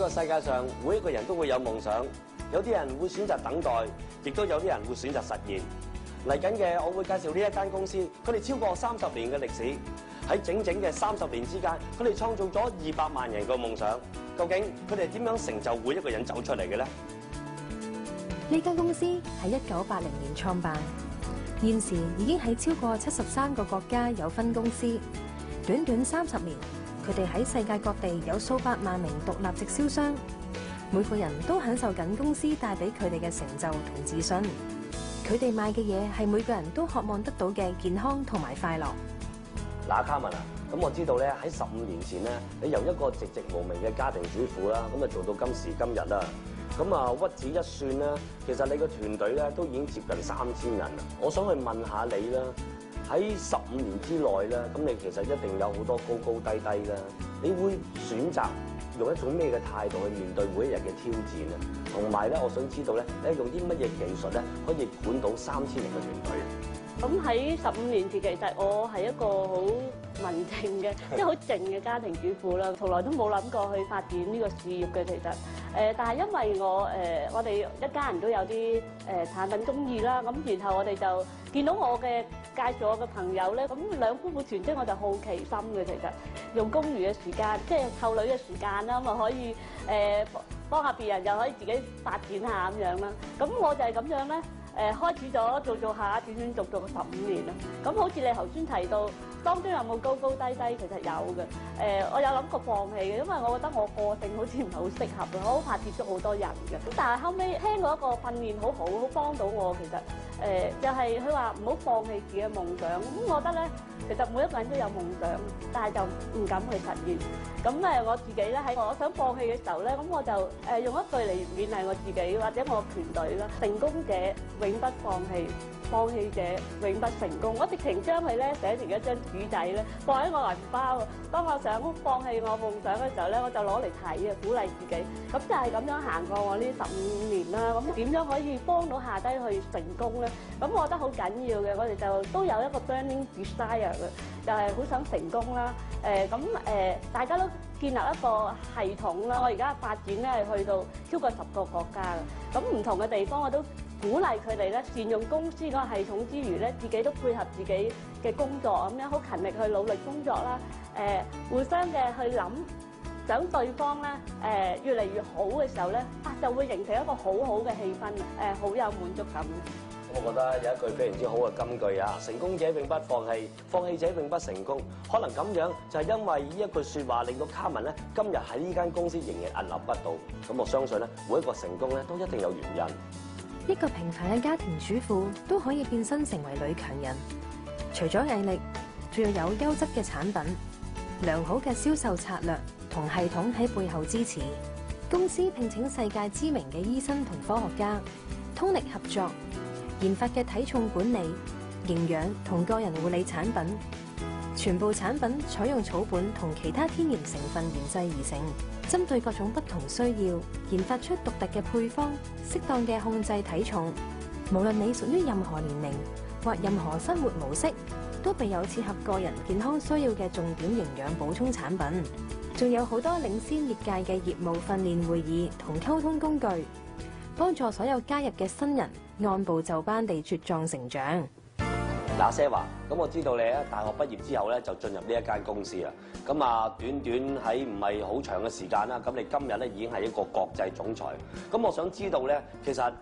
個世界上，每一個人都會有夢想，有啲人會選擇等待，亦都有啲人會選擇實現。嚟緊嘅，我會介紹呢一間公司，佢哋超過30年嘅歷史，喺整整嘅30年之間，佢哋創造咗200萬人嘅夢想。究竟佢哋點樣成就每一個人走出嚟嘅呢？呢間公司喺1980年創辦，現時已經喺超過73個國家有分公司。短短30年，佢哋喺世界各地有數百萬名獨立直銷商，每個人都享受緊公司帶俾佢哋嘅成就同自信。佢哋賣嘅嘢係每個人都渴望得到嘅健康同埋快樂。嗱，卡文啊，咁我知道咧喺15年前咧，你由一個寂寂無名嘅家庭主婦啦，咁啊做到今時今日啦。咁啊屈指一算啦，其實你個團隊咧都已經接近3000人啦。我想去問下你啦，喺15年之內咧，咁你其實一定有好多高高低低啦。你會選擇用一種咩嘅態度去面對每一日嘅挑戰咧？同埋咧，我想知道咧，你用啲乜嘢技術咧，可以管到3000人嘅團隊啊？咁喺15年前，其實我係一個好文靜嘅，即係好靜嘅家庭主婦啦，從來都冇諗過去發展呢個事業嘅。其實，但係因為我哋一家人都有啲產品中意啦，咁然後我哋就見到我嘅介紹我嘅朋友咧，咁兩夫婦團，即係我就好奇心嘅。其實用公餘嘅時間，即係湊女嘅時間啦，咁啊可以幫下別人，又可以自己發展下咁樣啦。咁我就係咁樣咧。開始咗做下，斷斷續續15年啦。咁好似你頭先提到，當中有冇高高低低？其實有嘅。我有諗過放棄嘅，因為我覺得我個性好似唔係好適合嘅，我好怕接觸好多人嘅。咁但係後尾聽過一個訓練好幫到我。其實就係佢話唔好放棄自己嘅夢想。咁我覺得咧，其實每一個人都有夢想，但係就唔敢去實現。咁我自己咧喺我想放棄嘅時候咧，咁我就用一句嚟勉勵我自己或者我團隊啦：成功者永不放棄，放棄者永不成功。我直情將佢咧寫成一張紙仔咧，放喺我銀包。當我想放棄我夢想嘅時候咧，我就攞嚟睇啊，鼓勵自己。咁就係咁樣行過我呢15年啦。咁點樣可以幫到下低去成功咧？咁我覺得好緊要嘅，我哋就都有一個 burning desire 嘅，就係好想成功啦。大家都建立一個系統啦。我而家發展咧係去到超過10個國家嘅。咁唔同嘅地方我都鼓勵佢哋咧善用公司嗰個系統之餘咧，自己都配合自己嘅工作咁樣，好勤力去努力工作啦。互相嘅去想對方咧越嚟越好嘅時候咧，就會形成一個好嘅氣氛，好有滿足感。我覺得有一句非常之好嘅金句啊！成功者永不放棄，放棄者永不成功。可能咁樣就係因為呢一句説話，令到卡文咧今日喺呢間公司仍然屹立不倒。咁我相信咧，每一個成功咧都一定有原因。一個平凡嘅家庭主婦都可以變身成為女強人，除咗毅力，仲要有優質嘅產品、良好嘅銷售策略同系統喺背後支持。公司聘請世界知名嘅醫生同科學家，通力合作，研發嘅體重管理、營養同個人護理產品，全部產品採用草本同其他天然成分研製而成，針對各種不同需要，研發出獨特嘅配方，適當嘅控制體重。無論你屬於任何年齡或任何生活模式，都備有切合個人健康需要嘅重點營養補充產品。仲有好多領先業界嘅業務訓練會議同溝通工具，幫助所有加入嘅新人按部就班地茁壯成長。嗱，Sarah，咁我知道你喺大學畢業之後咧就進入呢一間公司啊。咁啊，短喺唔係好長嘅時間啦。咁你今日咧已經係一個國際總裁。咁我想知道咧，其實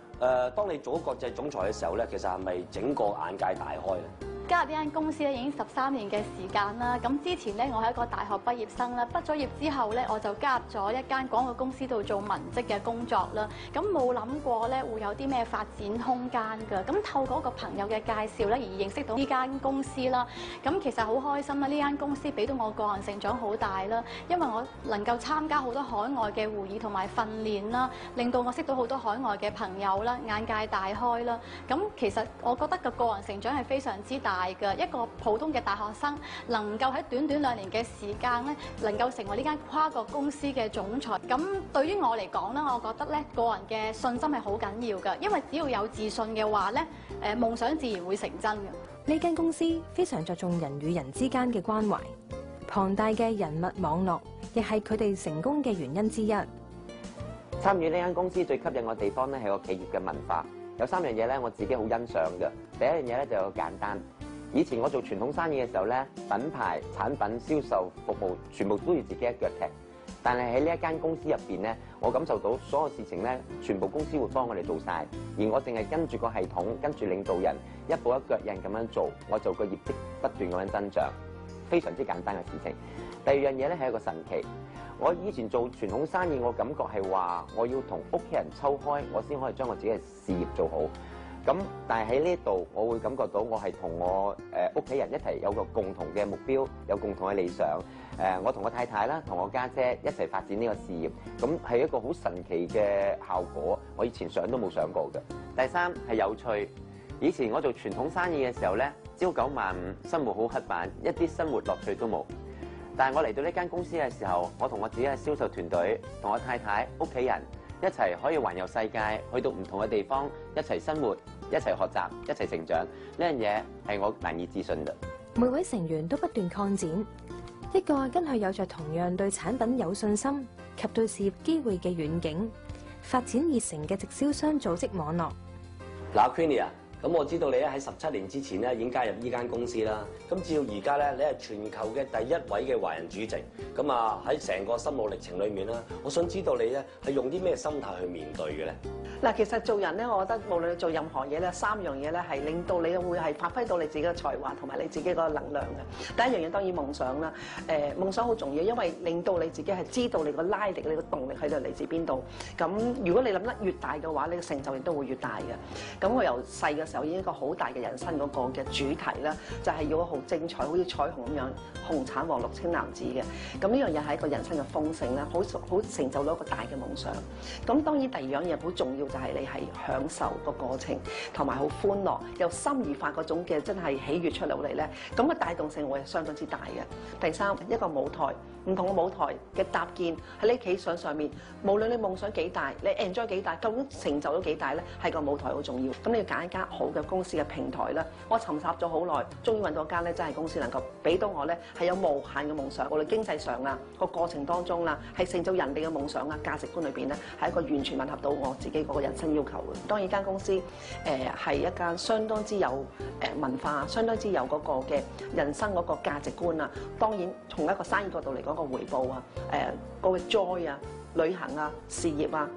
當你做咗國際總裁嘅時候咧，其實係咪整個眼界大開咧？加入呢間公司咧已經13年嘅時間啦。咁之前咧我係一個大學畢業生啦，畢咗業之後咧我就加入咗一間廣告公司度做文職嘅工作啦。咁冇諗過咧會有啲咩發展空間㗎。咁透過一個朋友嘅介紹咧而認識到呢間公司啦。咁其實好開心啦！呢間公司俾到我個人成長好大啦，因為我能夠參加好多海外嘅會議同埋訓練啦，令到我識到好多海外嘅朋友啦，眼界大開啦。咁其實我覺得個人成長係非常之大。一個普通嘅大學生能夠喺短2年嘅時間咧，能夠成為呢間跨國公司嘅總裁。咁對於我嚟講咧，我覺得咧個人嘅信心係好緊要㗎，因為只要有自信嘅話咧，夢想自然會成真嘅。呢間公司非常着重人與人之間嘅關懷，龐大嘅人脈網絡亦係佢哋成功嘅原因之一。參與呢間公司最吸引我嘅地方咧係個企業嘅文化，有3樣嘢咧我自己好欣賞嘅。第一樣嘢咧就有簡單。以前我做傳統生意嘅時候咧，品牌、產品、銷售、服務全部都要自己一腳踢。但係喺呢一間公司入邊咧，我感受到所有事情咧，全部公司會幫我哋做晒，而我淨係跟住個系統，跟住領導人一步一腳印咁樣做，我做個業績不斷咁樣增長，非常之簡單嘅事情。第二樣嘢咧係一個神奇。我以前做傳統生意，我感覺係話我要同屋企人抽開，我先可以將我自己嘅事業做好。咁但係喺呢度，我會感覺到我係同我屋企人一齊有個共同嘅目標，有共同嘅理想。我同我太太啦，同我家姐一齊發展呢個事業，咁係一個好神奇嘅效果。我以前想都冇想過嘅。第三係有趣。以前我做傳統生意嘅時候咧，朝九晚五，生活好刻板，一啲生活樂趣都冇。但係我嚟到呢間公司嘅時候，我同我自己嘅銷售團隊，同我太太、屋企人一齊可以環遊世界，去到唔同嘅地方，一齊生活，一齊學習，一齊成長。呢樣嘢係我難以置信嘅。每位成員都不斷擴展，一個跟佢有着同樣對產品有信心及對事業機會嘅遠景，發展熱誠嘅直銷商組織網絡。嗱，Queenie啊，咁我知道你咧喺17年之前咧已經加入呢間公司啦。咁至到而家咧，你係全球嘅第一位嘅華人主席。咁啊喺成個心路歷程裏面啦，我想知道你咧係用啲咩心態去面對嘅咧？嗱，其實做人咧，我覺得無論你做任何嘢咧，3樣嘢咧係令到你會係發揮到你自己嘅才華同埋你自己個能量嘅。第一樣嘢當然夢想啦，夢想好重要，因為令到你自己係知道你個拉力、你個動力喺度嚟自邊度。咁如果你諗得越大嘅話，你嘅成就亦都會越大嘅。咁我由細嘅時候已經一個好大嘅人生嗰個嘅主題啦，就係要好精彩，好似彩虹咁樣，紅橙黃綠青藍紫嘅。咁呢樣嘢係一個人生嘅豐盛啦，好成就到一個大嘅夢想。咁當然第二樣嘢好重要。就係你係享受個過程，同埋好歡樂，由心而發嗰種嘅真係喜悅出嚟嚟咧，咁嘅帶動性會係相當之大嘅。第三，一個舞台，唔同嘅舞台嘅搭建喺你企上面，無論你夢想幾大，你 enjoy 幾大，究竟成就都幾大咧，係個舞台好重要。咁你要揀一間好嘅公司嘅平台啦。我尋找咗好耐，終於揾到一間咧，真係公司能夠俾到我咧係有無限嘅夢想，無論經濟上啊個過程當中啦，係成就人哋嘅夢想啊價值觀裏邊咧，係一個完全吻合到我自己個人生要求嘅。當然間公司係一間相當之有文化，相當之有嗰個嘅人生嗰個價值觀啊。當然從一個生意角度嚟講個回報啊，嗰個 joy 啊、旅行啊、事業啊、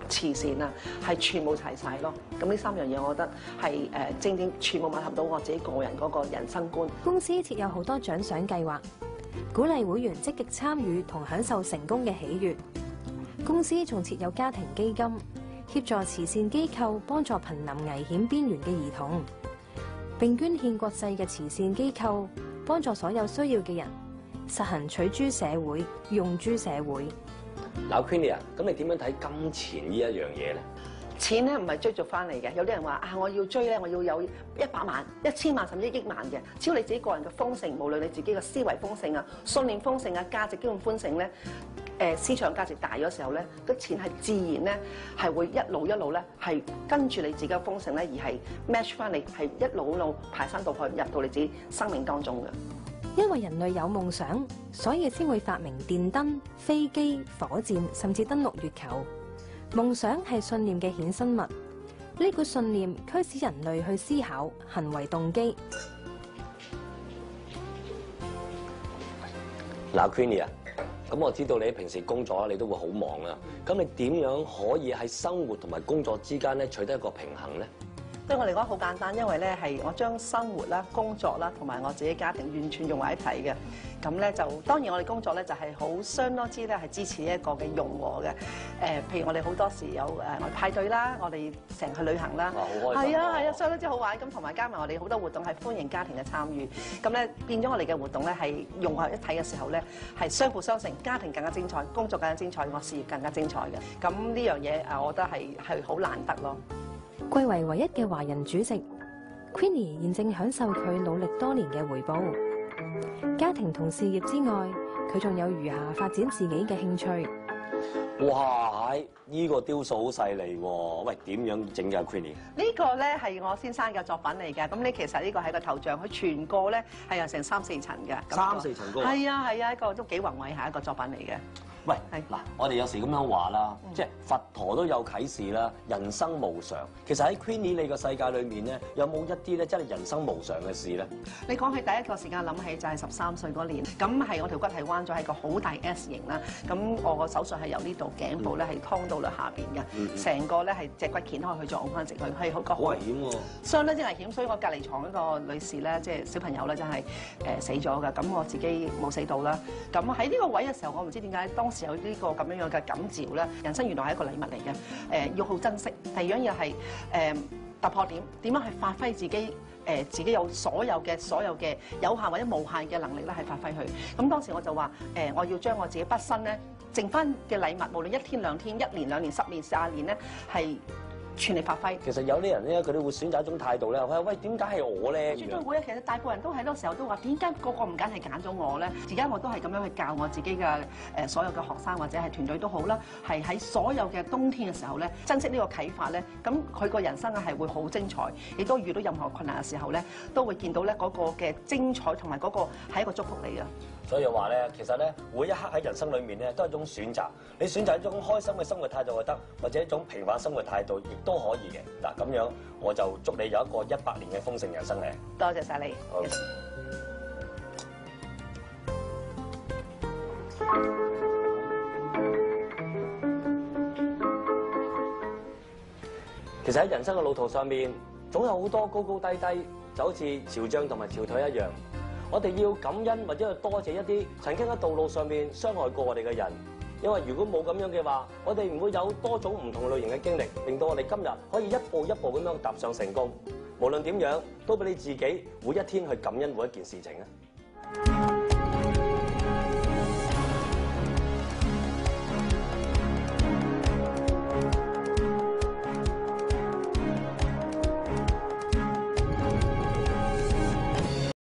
慈善啊，係全部齊晒咯。咁呢3樣嘢，我覺得係正正全部吻合到我自己個人嗰個人生觀。公司設有好多獎賞計劃，鼓勵會員積極參與同享受成功嘅喜悅。公司仲設有家庭基金，協助慈善機構幫助瀕臨危險邊緣嘅兒童，並捐獻國際嘅慈善機構幫助所有需要嘅人，實行取諸社會、用諸社會。嗱，Queenie啊，咁你點樣睇金錢呢一樣嘢咧？錢咧唔係追逐翻嚟嘅，有啲人話啊，我要追咧，我要有100萬、1000萬甚至1億萬嘅。只要你自己個人嘅豐盛，無論你自己嘅思維豐盛啊、信念豐盛啊、價值觀豐盛咧，市場價值大咗時候咧，個錢係自然咧係會一路咧係跟住你自己嘅豐盛咧，而係 match 翻你，係一路排山倒海入到你自己生命當中嘅。因為人類有夢想，所以先會發明電燈、飛機、火箭，甚至登陸月球。夢想係信念嘅衍生物，呢股信念驅使人類去思考，行為動機。嗱，Queenie啊，咁我知道你平時工作你都會好忙啊，咁你點樣可以喺生活同埋工作之間咧取得一個平衡咧？對我嚟講好簡單，因為咧係我將生活啦、工作啦同埋我自己家庭完全融為一體嘅。咁咧就當然我哋工作咧就係好相當之咧係支持一個嘅融和嘅。譬如我哋好多時有我哋派對啦，我哋成日去旅行啦，係啊，相當之好玩。咁同埋加埋我哋好多活動係歡迎家庭嘅參與。咁咧變咗我哋嘅活動咧係融合一體嘅時候咧係相輔相成，家庭更加精彩，工作更加精彩，我事業更加精彩嘅。咁呢樣嘢我覺得係好難得咯。貴為唯一嘅華人主席 ，Queenie 現正享受佢努力多年嘅回報。家庭同事業之外，佢仲有餘下發展自己嘅興趣。哇！呢個雕塑好犀利喎！喂，點樣整㗎 Queenie？呢個咧係我先生嘅作品嚟嘅。咁呢其實呢個係個頭像，佢全個咧係有成3-4層嘅。3-4層高。係啊，一個都幾宏偉下一個作品嚟嘅。喂，係嗱，我哋有時咁樣話啦，即係佛陀都有啟示啦，人生無常。其實喺 Queenie 你個世界裏面咧，有冇一啲咧真係人生無常嘅事咧？你講起第一個時間諗起就係13歲嗰年，咁係我條骨係彎咗，係個好大 S 型啦。咁我個手術係由呢度頸部咧係劏到落下邊嘅，成個咧係脊骨掀開去再拱翻直去，係好個好危險喎！相當之危險，所以我隔離床嗰個女士咧，即係小朋友咧，真係死咗㗎。咁我自己冇死到啦。咁喺呢個位嘅時候，我唔知點解當時有呢個咁樣嘅感召咧。人生原來係一個禮物嚟嘅，要好珍惜。第二樣嘢係突破點樣去發揮自己。自己有所有嘅有限或者無限嘅能力咧，係發揮佢。咁當時我就話我要將我自己畢生咧剩翻嘅禮物，無論1天2天、1年2年、10年40年咧，係全力發揮。其實有啲人咧，佢哋會選擇一種態度咧，喂，點解係我咧？絕對會啊！其實大部分人都喺嗰時候都話：點解個唔揀係揀咗我咧？而家我都係咁樣去教我自己嘅所有嘅學生或者係團隊都好啦，係喺所有嘅冬天嘅時候咧，珍惜呢個啟發咧，咁佢個人生啊係會好精彩，亦都遇到任何困難嘅時候咧，都會見到咧嗰個嘅精彩同埋嗰個係一個祝福嚟嘅。所以話咧，其實咧，每一刻喺人生裏面咧，都係一種選擇。你選擇一種開心嘅生活態度就得，或者一種平凡生活態度亦都可以嘅。嗱，咁樣我就祝你有一個100年嘅豐盛人生咧。多謝晒你。好。其實喺人生嘅路途上面，總有好多高高低低，就好似潮漲同埋潮退一樣。我哋要感恩或者要多謝一啲曾經喺道路上面傷害過我哋嘅人，因為如果冇咁樣嘅話，我哋唔會有多種唔同類型嘅經歷，令到我哋今日可以一步一步咁樣踏上成功。無論點樣，都俾你自己每一天去感恩每一件事情啊！